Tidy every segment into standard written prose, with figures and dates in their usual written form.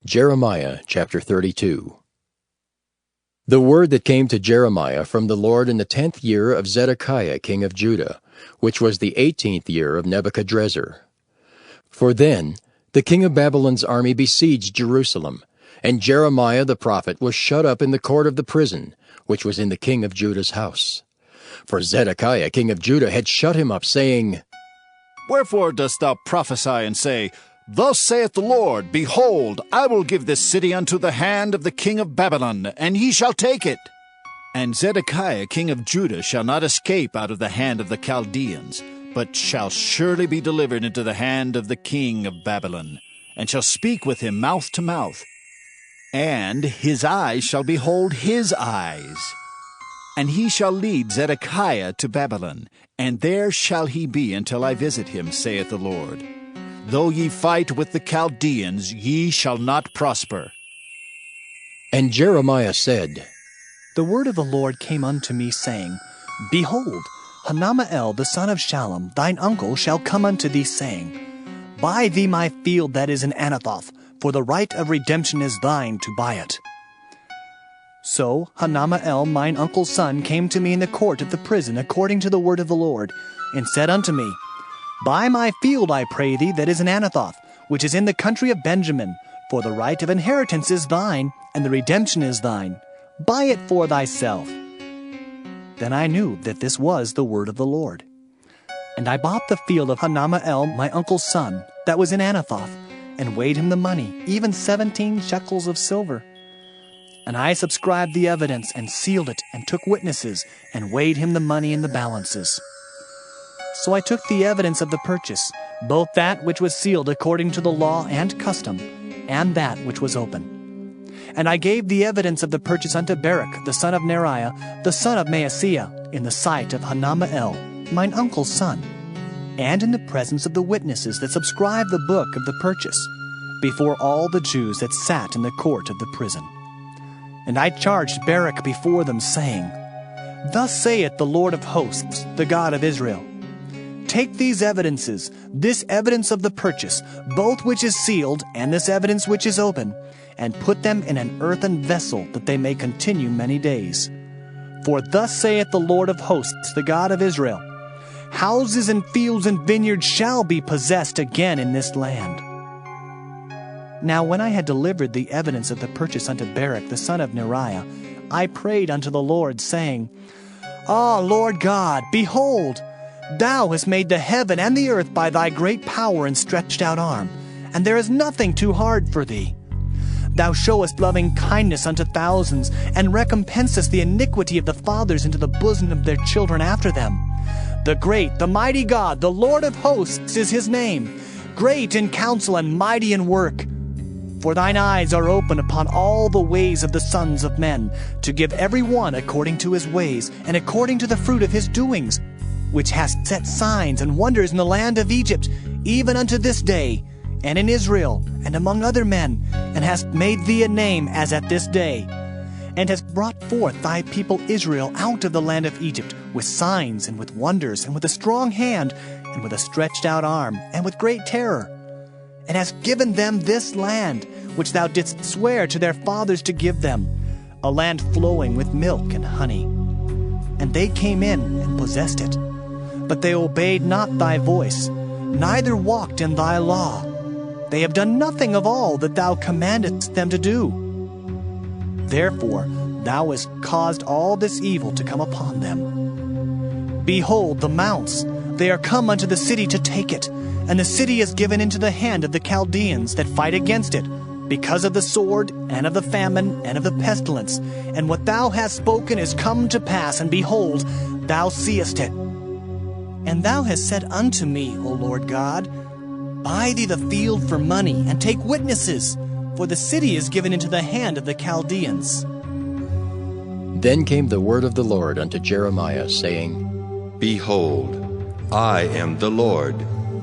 Jeremiah chapter 32. The word that came to Jeremiah from the Lord in the 10th year of Zedekiah king of Judah, which was the 18th year of Nebuchadrezzar. For then the king of Babylon's army besieged Jerusalem, and Jeremiah the prophet was shut up in the court of the prison, which was in the king of Judah's house. For Zedekiah king of Judah had shut him up, saying, Wherefore dost thou prophesy and say, Thus saith the Lord, Behold, I will give this city unto the hand of the king of Babylon, and he shall take it. And Zedekiah king of Judah shall not escape out of the hand of the Chaldeans, but shall surely be delivered into the hand of the king of Babylon, and shall speak with him mouth to mouth. And his eyes shall behold his eyes. And he shall lead Zedekiah to Babylon, and there shall he be until I visit him, saith the Lord. Though ye fight with the Chaldeans, ye shall not prosper. And Jeremiah said, The word of the Lord came unto me, saying, Behold, Hanamael the son of Shallum, thine uncle, shall come unto thee, saying, Buy thee my field that is in Anathoth, for the right of redemption is thine to buy it. So Hanamael mine uncle's son came to me in the court of the prison according to the word of the Lord, and said unto me, Buy my field, I pray thee, that is in Anathoth, which is in the country of Benjamin, for the right of inheritance is thine, and the redemption is thine. Buy it for thyself. Then I knew that this was the word of the Lord. And I bought the field of Hanamael my uncle's son, that was in Anathoth, and weighed him the money, even 17 shekels of silver. And I subscribed the evidence, and sealed it, and took witnesses, and weighed him the money in the balances. So I took the evidence of the purchase, both that which was sealed according to the law and custom, and that which was open. And I gave the evidence of the purchase unto Baruch the son of Neriah, the son of Maaseiah, in the sight of Hanamael, mine uncle's son, and in the presence of the witnesses that subscribed the book of the purchase, before all the Jews that sat in the court of the prison. And I charged Baruch before them, saying, Thus saith the Lord of hosts, the God of Israel, Take these evidences, this evidence of the purchase, both which is sealed, and this evidence which is open, and put them in an earthen vessel, that they may continue many days. For thus saith the Lord of hosts, the God of Israel, Houses and fields and vineyards shall be possessed again in this land. Now when I had delivered the evidence of the purchase unto Baruch the son of Neriah, I prayed unto the Lord, saying, Ah, Lord God, behold, Thou hast made the heaven and the earth by thy great power and stretched out arm, and there is nothing too hard for thee. Thou showest loving kindness unto thousands, and recompensest the iniquity of the fathers into the bosom of their children after them. The great, the mighty God, the Lord of hosts is his name, great in counsel and mighty in work. For thine eyes are open upon all the ways of the sons of men, to give every one according to his ways, and according to the fruit of his doings, which hast set signs and wonders in the land of Egypt, even unto this day, and in Israel, and among other men, and hast made thee a name as at this day, and hast brought forth thy people Israel out of the land of Egypt, with signs, and with wonders, and with a strong hand, and with a stretched out arm, and with great terror, and hast given them this land, which thou didst swear to their fathers to give them, a land flowing with milk and honey. And they came in and possessed it. But they obeyed not thy voice, neither walked in thy law. They have done nothing of all that thou commandest them to do. Therefore thou hast caused all this evil to come upon them. Behold the mounts, they are come unto the city to take it, and the city is given into the hand of the Chaldeans that fight against it, because of the sword, and of the famine, and of the pestilence. And what thou hast spoken is come to pass, and behold, thou seest it. And thou hast said unto me, O Lord God, Buy thee the field for money, and take witnesses, for the city is given into the hand of the Chaldeans. Then came the word of the Lord unto Jeremiah, saying, Behold, I am the Lord,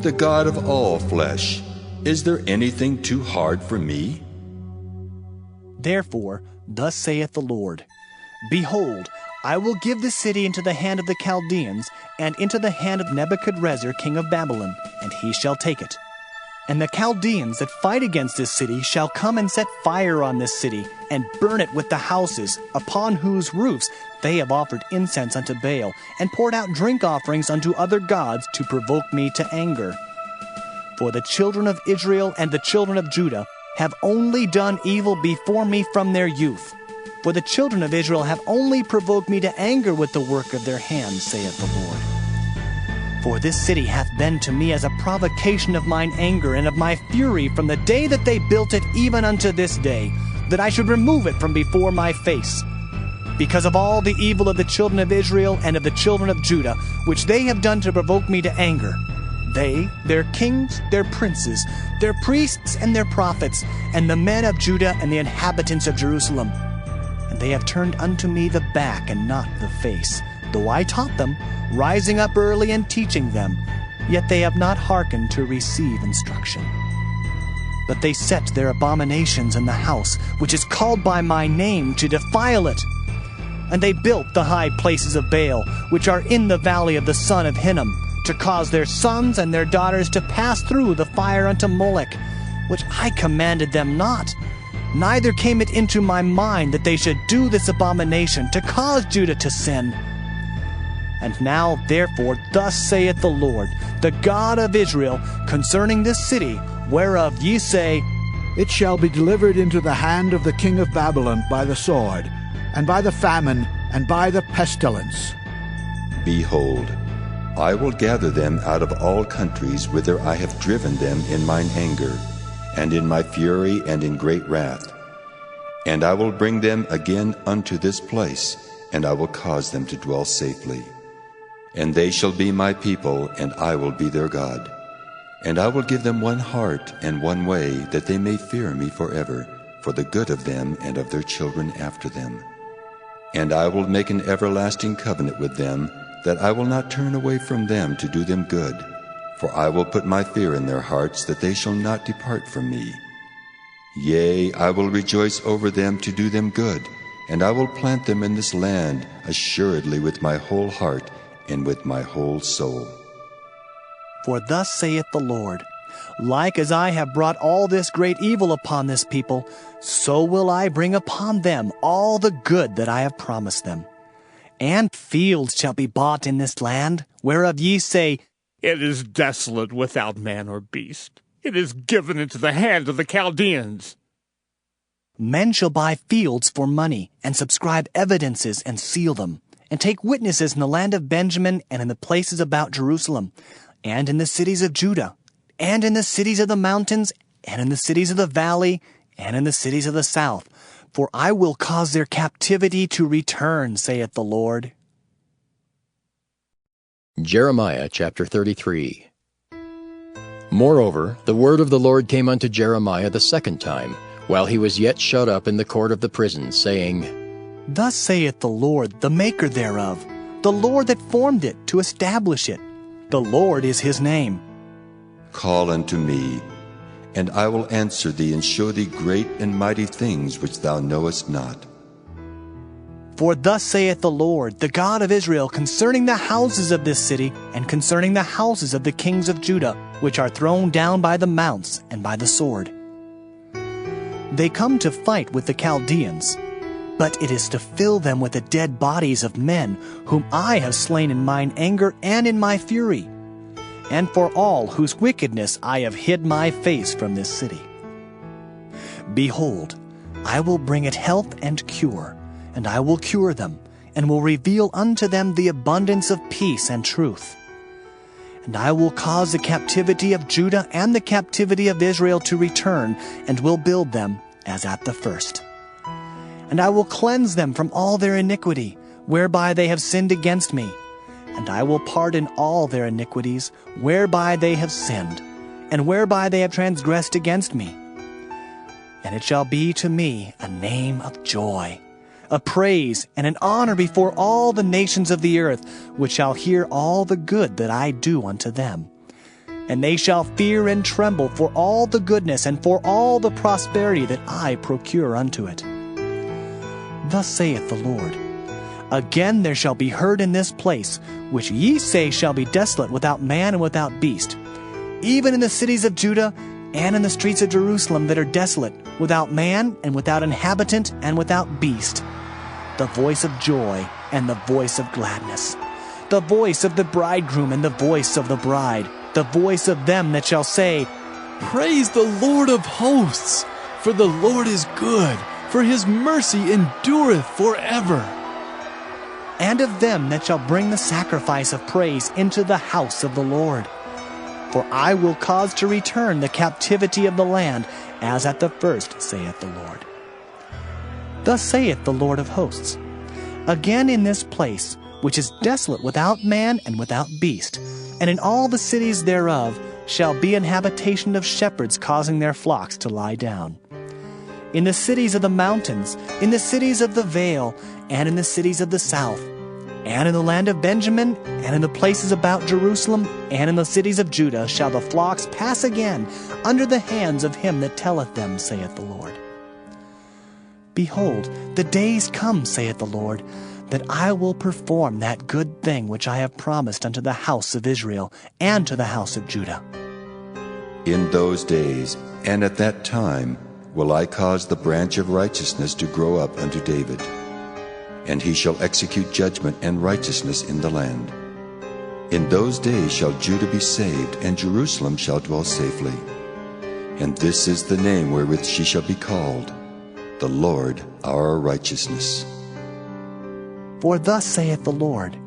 the God of all flesh. Is there anything too hard for me? Therefore, thus saith the Lord, Behold, I will give the city into the hand of the Chaldeans, and into the hand of Nebuchadrezzar king of Babylon, and he shall take it. And the Chaldeans that fight against this city shall come and set fire on this city, and burn it with the houses, upon whose roofs they have offered incense unto Baal, and poured out drink offerings unto other gods to provoke me to anger. For the children of Israel and the children of Judah have only done evil before me from their youth. For the children of Israel have only provoked me to anger with the work of their hands, saith the Lord. For this city hath been to me as a provocation of mine anger and of my fury from the day that they built it even unto this day, that I should remove it from before my face. Because of all the evil of the children of Israel and of the children of Judah, which they have done to provoke me to anger, they, their kings, their princes, their priests and their prophets, and the men of Judah and the inhabitants of Jerusalem. And they have turned unto me the back and not the face, though I taught them, rising up early and teaching them, yet they have not hearkened to receive instruction. But they set their abominations in the house, which is called by my name, to defile it. And they built the high places of Baal, which are in the valley of the son of Hinnom, to cause their sons and their daughters to pass through the fire unto Molech, which I commanded them not. Neither came it into my mind that they should do this abomination, to cause Judah to sin. And now, therefore, thus saith the Lord, the God of Israel, concerning this city, whereof ye say, It shall be delivered into the hand of the king of Babylon by the sword, and by the famine, and by the pestilence. Behold, I will gather them out of all countries whither I have driven them in mine anger, and in my fury, and in great wrath. And I will bring them again unto this place, and I will cause them to dwell safely. And they shall be my people, and I will be their God. And I will give them one heart and one way, that they may fear me forever, for the good of them and of their children after them. And I will make an everlasting covenant with them, that I will not turn away from them to do them good. For I will put my fear in their hearts, that they shall not depart from me. Yea, I will rejoice over them to do them good, and I will plant them in this land assuredly with my whole heart and with my whole soul. For thus saith the Lord, like as I have brought all this great evil upon this people, so will I bring upon them all the good that I have promised them. And fields shall be bought in this land, whereof ye say, It is desolate without man or beast. It is given into the hand of the Chaldeans. Men shall buy fields for money, and subscribe evidences, and seal them, and take witnesses in the land of Benjamin, and in the places about Jerusalem, and in the cities of Judah, and in the cities of the mountains, and in the cities of the valley, and in the cities of the south. For I will cause their captivity to return, saith the Lord. Jeremiah chapter 33. Moreover, the word of the Lord came unto Jeremiah the second time, while he was yet shut up in the court of the prison, saying, Thus saith the Lord, the maker thereof, the Lord that formed it, to establish it. The Lord is his name. Call unto me, and I will answer thee, and show thee great and mighty things which thou knowest not. For thus saith the Lord, the God of Israel, concerning the houses of this city, and concerning the houses of the kings of Judah, which are thrown down by the mounts and by the sword. They come to fight with the Chaldeans, but it is to fill them with the dead bodies of men, whom I have slain in mine anger and in my fury, and for all whose wickedness I have hid my face from this city. Behold, I will bring it health and cure, and I will cure them, and will reveal unto them the abundance of peace and truth. And I will cause the captivity of Judah and the captivity of Israel to return, and will build them as at the first. And I will cleanse them from all their iniquity, whereby they have sinned against me. And I will pardon all their iniquities, whereby they have sinned, and whereby they have transgressed against me. And it shall be to me a name of joy, a praise and an honor before all the nations of the earth, which shall hear all the good that I do unto them. And they shall fear and tremble for all the goodness and for all the prosperity that I procure unto it. Thus saith the Lord, Again there shall be heard in this place, which ye say shall be desolate without man and without beast, even in the cities of Judah and in the streets of Jerusalem that are desolate, without man and without inhabitant and without beast, the voice of joy and the voice of gladness, the voice of the bridegroom and the voice of the bride, the voice of them that shall say, Praise the Lord of hosts, for the Lord is good, for his mercy endureth forever. And of them that shall bring the sacrifice of praise into the house of the Lord. For I will cause to return the captivity of the land, as at the first, saith the Lord. Thus saith the Lord of hosts, Again in this place, which is desolate without man and without beast, and in all the cities thereof, shall be an habitation of shepherds causing their flocks to lie down. In the cities of the mountains, in the cities of the vale, and in the cities of the south, and in the land of Benjamin, and in the places about Jerusalem, and in the cities of Judah shall the flocks pass again under the hands of him that telleth them, saith the Lord. Behold, the days come, saith the Lord, that I will perform that good thing which I have promised unto the house of Israel and to the house of Judah. In those days, and at that time, will I cause the branch of righteousness to grow up unto David, and he shall execute judgment and righteousness in the land. In those days shall Judah be saved, and Jerusalem shall dwell safely. And this is the name wherewith she shall be called, the Lord our righteousness. For thus saith the Lord,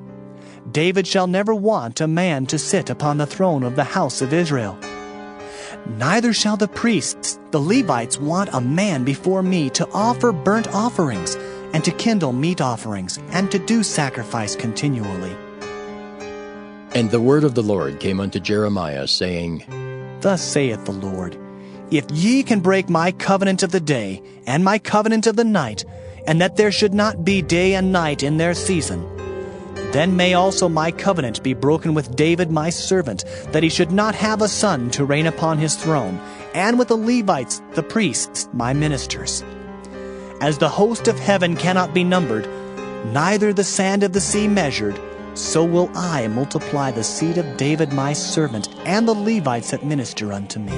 David shall never want a man to sit upon the throne of the house of Israel. Neither shall the priests, the Levites, want a man before me to offer burnt offerings, and to kindle meat offerings, and to do sacrifice continually. And the word of the Lord came unto Jeremiah, saying, Thus saith the Lord, If ye can break my covenant of the day, and my covenant of the night, and that there should not be day and night in their season, then may also my covenant be broken with David my servant, that he should not have a son to reign upon his throne, and with the Levites, the priests, my ministers. As the host of heaven cannot be numbered, neither the sand of the sea measured, so will I multiply the seed of David my servant, and the Levites that minister unto me.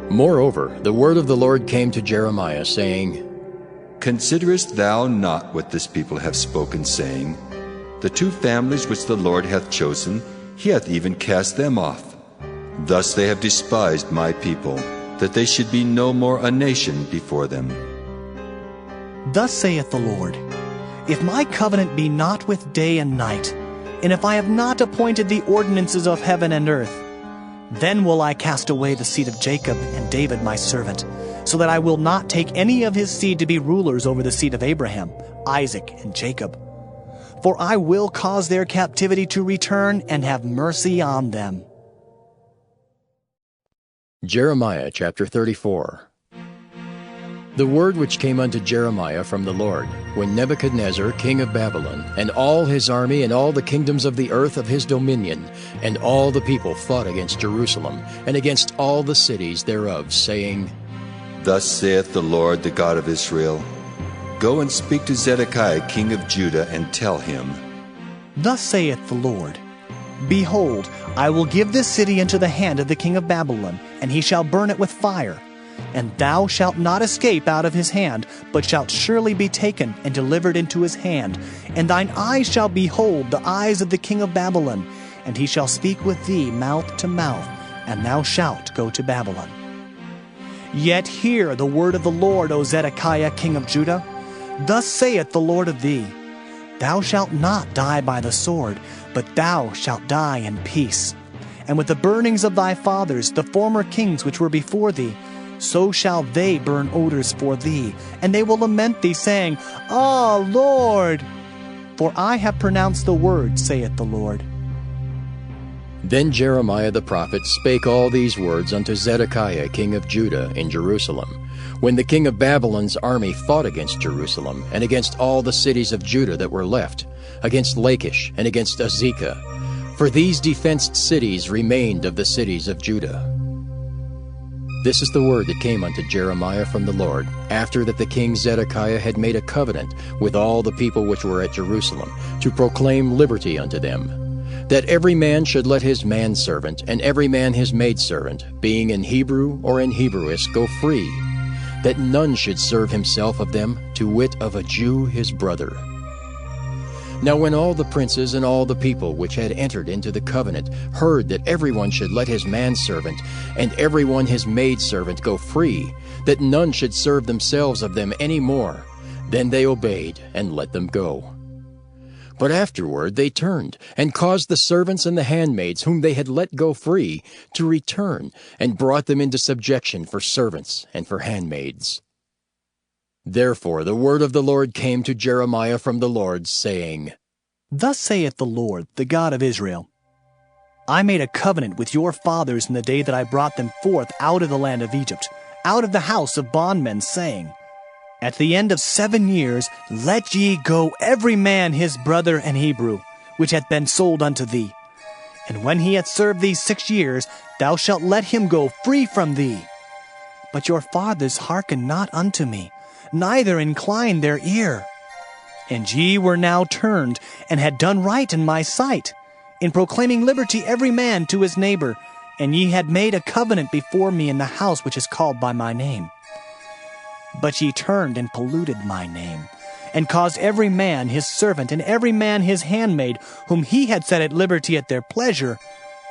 Moreover, the word of the Lord came to Jeremiah, saying, Considerest thou not what this people have spoken, saying, The two families which the Lord hath chosen, he hath even cast them off. Thus they have despised my people, that they should be no more a nation before them. Thus saith the Lord, If my covenant be not with day and night, and if I have not appointed the ordinances of heaven and earth, then will I cast away the seed of Jacob and David my servant, so that I will not take any of his seed to be rulers over the seed of Abraham, Isaac, and Jacob. For I will cause their captivity to return and have mercy on them. Jeremiah chapter 34. The word which came unto Jeremiah from the Lord, when Nebuchadnezzar king of Babylon, and all his army, and all the kingdoms of the earth of his dominion, and all the people fought against Jerusalem, and against all the cities thereof, saying, Thus saith the Lord, the God of Israel, Go and speak to Zedekiah king of Judah, and tell him, Thus saith the Lord, Behold, I will give this city into the hand of the king of Babylon, and he shall burn it with fire. And thou shalt not escape out of his hand, but shalt surely be taken and delivered into his hand. And thine eyes shall behold the eyes of the king of Babylon, and he shall speak with thee mouth to mouth, and thou shalt go to Babylon. Yet hear the word of the Lord, O Zedekiah king of Judah. Thus saith the Lord of thee, Thou shalt not die by the sword, but thou shalt die in peace. And with the burnings of thy fathers, the former kings which were before thee, so shall they burn odors for thee, and they will lament thee, saying, Ah, Lord! For I have pronounced the word, saith the Lord. Then Jeremiah the prophet spake all these words unto Zedekiah king of Judah in Jerusalem, when the king of Babylon's army fought against Jerusalem, and against all the cities of Judah that were left, against Lachish, and against Azekah. For these defenced cities remained of the cities of Judah. This is the word that came unto Jeremiah from the Lord, after that the king Zedekiah had made a covenant with all the people which were at Jerusalem, to proclaim liberty unto them, that every man should let his manservant and every man his maidservant, being in Hebrew or in Hebrewish, go free, that none should serve himself of them, to wit of a Jew his brother. Now when all the princes and all the people which had entered into the covenant heard that everyone should let his manservant and everyone his maidservant go free, that none should serve themselves of them any more, then they obeyed and let them go. But afterward they turned, and caused the servants and the handmaids whom they had let go free to return, and brought them into subjection for servants and for handmaids. Therefore the word of the Lord came to Jeremiah from the Lord, saying, Thus saith the Lord, the God of Israel, I made a covenant with your fathers in the day that I brought them forth out of the land of Egypt, out of the house of bondmen, saying, At the end of 7 years let ye go every man his brother an Hebrew, which hath been sold unto thee. And when he hath served thee 6 years, thou shalt let him go free from thee. But your fathers hearkened not unto me, neither inclined their ear. And ye were now turned, and had done right in my sight, in proclaiming liberty every man to his neighbor, and ye had made a covenant before me in the house which is called by my name. But ye turned and polluted my name, and caused every man his servant and every man his handmaid, whom he had set at liberty at their pleasure,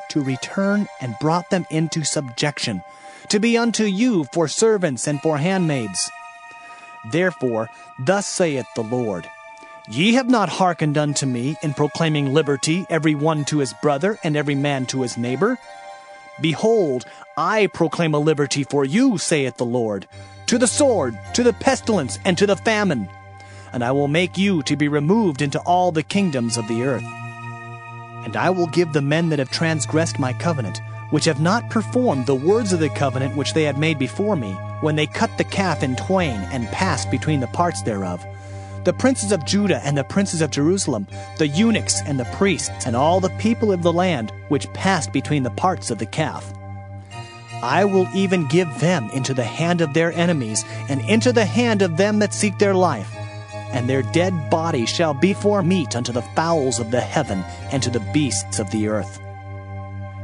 to return, and brought them into subjection, to be unto you for servants and for handmaids. Therefore, thus saith the Lord, Ye have not hearkened unto me in proclaiming liberty every one to his brother and every man to his neighbor. Behold, I proclaim a liberty for you, saith the Lord, to the sword, to the pestilence, and to the famine. And I will make you to be removed into all the kingdoms of the earth. And I will give the men that have transgressed my covenant, which have not performed the words of the covenant which they had made before me, when they cut the calf in twain and passed between the parts thereof, the princes of Judah and the princes of Jerusalem, the eunuchs and the priests, and all the people of the land which passed between the parts of the calf. I will even give them into the hand of their enemies, and into the hand of them that seek their life. And their dead bodies shall be for meat unto the fowls of the heaven, and to the beasts of the earth.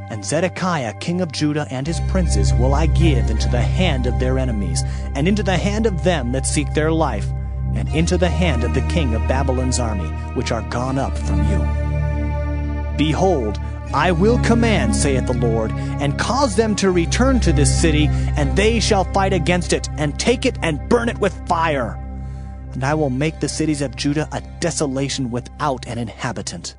And Zedekiah king of Judah and his princes will I give into the hand of their enemies, and into the hand of them that seek their life, and into the hand of the king of Babylon's army, which are gone up from you. Behold, I will command, saith the Lord, and cause them to return to this city, and they shall fight against it, and take it, and burn it with fire. And I will make the cities of Judah a desolation without an inhabitant.